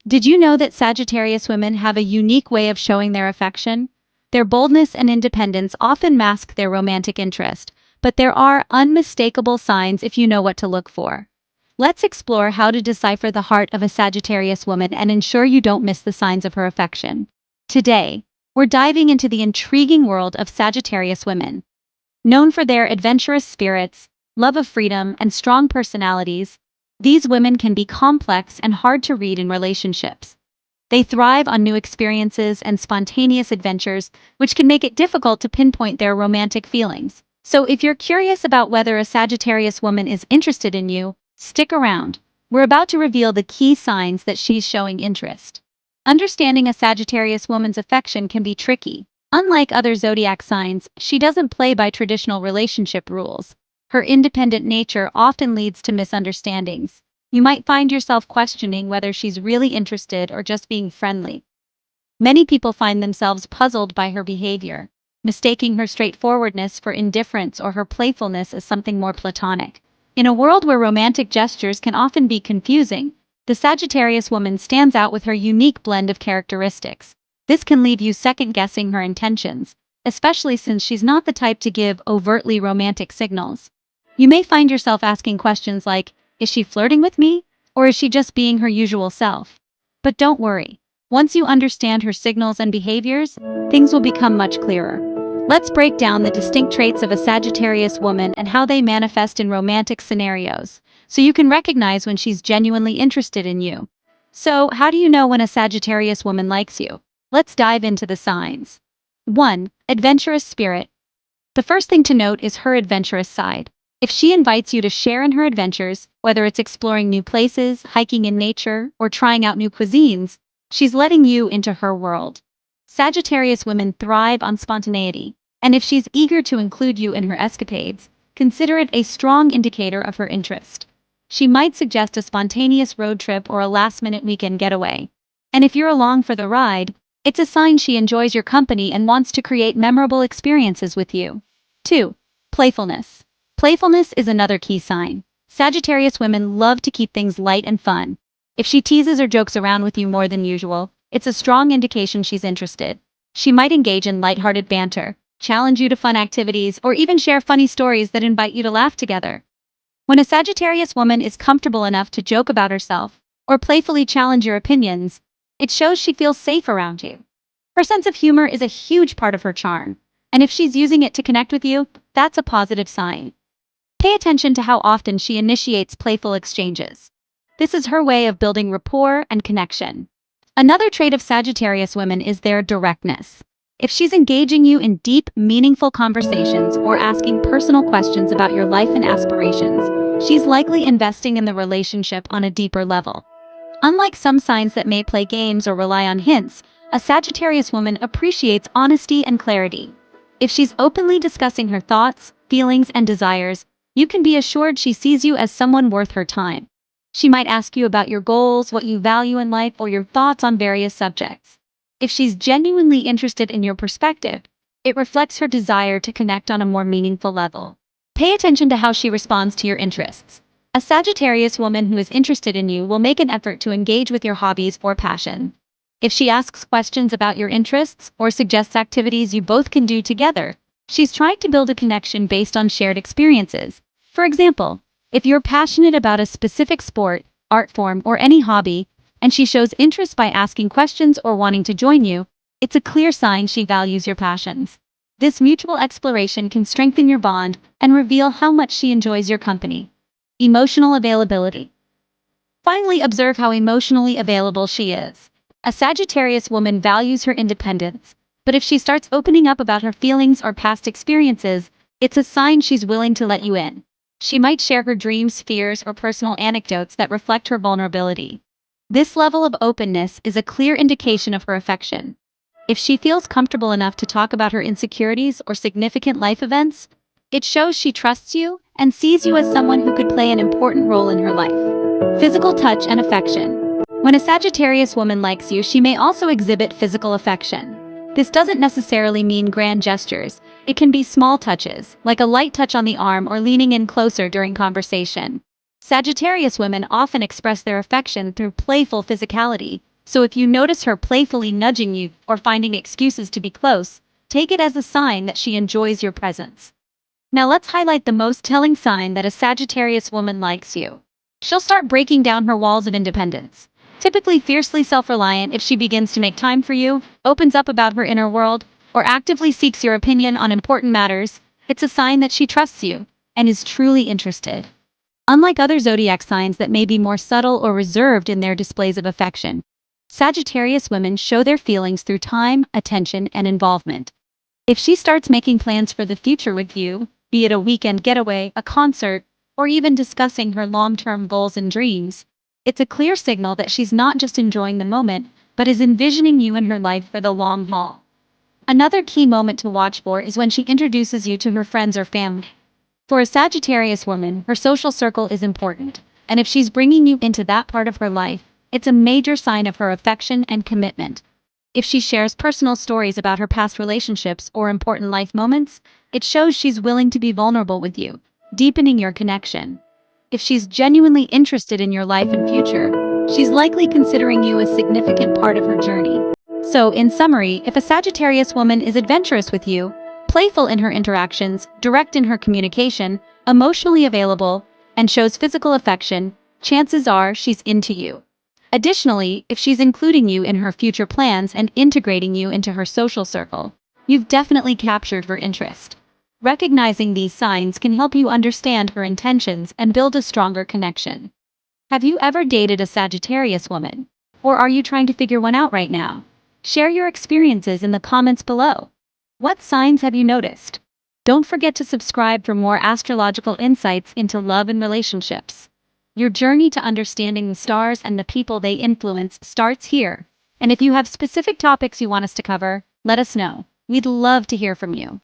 Did you know that Sagittarius women have a unique way of showing their affection? Their boldness and independence often mask their romantic interest, but there are unmistakable signs if you know what to look for. Let's explore how to decipher the heart of a Sagittarius woman and ensure you don't miss the signs of her affection. Today, we're diving into the intriguing world of Sagittarius women. Known for their adventurous spirits, love of freedom, and strong personalities, these women can be complex and hard to read in relationships. They thrive on new experiences and spontaneous adventures, which can make it difficult to pinpoint their romantic feelings. So if you're curious about whether a Sagittarius woman is interested in you, stick around. We're about to reveal the key signs that she's showing interest. Understanding a Sagittarius woman's affection can be tricky. Unlike other zodiac signs, she doesn't play by traditional relationship rules. Her independent nature often leads to misunderstandings. You might find yourself questioning whether she's really interested or just being friendly. Many people find themselves puzzled by her behavior, mistaking her straightforwardness for indifference or her playfulness as something more platonic. In a world where romantic gestures can often be confusing, the Sagittarius woman stands out with her unique blend of characteristics. This can leave you second-guessing her intentions, especially since she's not the type to give overtly romantic signals. You may find yourself asking questions like, is she flirting with me? Or is she just being her usual self? But don't worry. Once you understand her signals and behaviors, things will become much clearer. Let's break down the distinct traits of a Sagittarius woman and how they manifest in romantic scenarios, so you can recognize when she's genuinely interested in you. So, how do you know when a Sagittarius woman likes you? Let's dive into the signs. 1. Adventurous spirit. The first thing to note is her adventurous side. If she invites you to share in her adventures, whether it's exploring new places, hiking in nature, or trying out new cuisines, she's letting you into her world. Sagittarius women thrive on spontaneity, and if she's eager to include you in her escapades, consider it a strong indicator of her interest. She might suggest a spontaneous road trip or a last-minute weekend getaway. And if you're along for the ride, it's a sign she enjoys your company and wants to create memorable experiences with you. 2. Playfulness. Playfulness is another key sign. Sagittarius women love to keep things light and fun. If she teases or jokes around with you more than usual, it's a strong indication she's interested. She might engage in lighthearted banter, challenge you to fun activities, or even share funny stories that invite you to laugh together. When a Sagittarius woman is comfortable enough to joke about herself, or playfully challenge your opinions, it shows she feels safe around you. Her sense of humor is a huge part of her charm, and if she's using it to connect with you, that's a positive sign. Pay attention to how often she initiates playful exchanges. This is her way of building rapport and connection. Another trait of Sagittarius women is their directness. If she's engaging you in deep, meaningful conversations or asking personal questions about your life and aspirations, she's likely investing in the relationship on a deeper level. Unlike some signs that may play games or rely on hints, a Sagittarius woman appreciates honesty and clarity. If she's openly discussing her thoughts, feelings, and desires, you can be assured she sees you as someone worth her time. She might ask you about your goals, what you value in life, or your thoughts on various subjects. If she's genuinely interested in your perspective, it reflects her desire to connect on a more meaningful level. Pay attention to how she responds to your interests. A Sagittarius woman who is interested in you will make an effort to engage with your hobbies or passion. If she asks questions about your interests or suggests activities you both can do together, she's trying to build a connection based on shared experiences. For example, if you're passionate about a specific sport, art form, or any hobby, and she shows interest by asking questions or wanting to join you, it's a clear sign she values your passions. This mutual exploration can strengthen your bond and reveal how much she enjoys your company. Emotional availability. Finally, observe how emotionally available she is. A Sagittarius woman values her independence, but if she starts opening up about her feelings or past experiences, it's a sign she's willing to let you in. She might share her dreams, fears, or personal anecdotes that reflect her vulnerability. This level of openness is a clear indication of her affection. If she feels comfortable enough to talk about her insecurities or significant life events, it shows she trusts you and sees you as someone who could play an important role in her life. Physical touch and affection. When a Sagittarius woman likes you, she may also exhibit physical affection. This doesn't necessarily mean grand gestures. It can be small touches, like a light touch on the arm or leaning in closer during conversation. Sagittarius women often express their affection through playful physicality, So if you notice her playfully nudging you or finding excuses to be close, take it as a sign that she enjoys your presence. Now let's highlight the most telling sign that a Sagittarius woman likes you. She'll start breaking down her walls of independence. Typically fiercely self-reliant, if she begins to make time for you, opens up about her inner world, or actively seeks your opinion on important matters, it's a sign that she trusts you and is truly interested. Unlike other zodiac signs that may be more subtle or reserved in their displays of affection, Sagittarius women show their feelings through time, attention, and involvement. If she starts making plans for the future with you, be it a weekend getaway, a concert, or even discussing her long-term goals and dreams, it's a clear signal that she's not just enjoying the moment, but is envisioning you in her life for the long haul. Another key moment to watch for is when she introduces you to her friends or family. For a Sagittarius woman, her social circle is important, and if she's bringing you into that part of her life, it's a major sign of her affection and commitment. If she shares personal stories about her past relationships or important life moments, it shows she's willing to be vulnerable with you, deepening your connection. If she's genuinely interested in your life and future, she's likely considering you a significant part of her journey. So, in summary, if a Sagittarius woman is adventurous with you, playful in her interactions, direct in her communication, emotionally available, and shows physical affection, chances are she's into you. Additionally, if she's including you in her future plans and integrating you into her social circle, you've definitely captured her interest. Recognizing these signs can help you understand her intentions and build a stronger connection. Have you ever dated a Sagittarius woman? Or are you trying to figure one out right now? Share your experiences in the comments below. What signs have you noticed? Don't forget to subscribe for more astrological insights into love and relationships. Your journey to understanding the stars and the people they influence starts here. And if you have specific topics you want us to cover, let us know. We'd love to hear from you.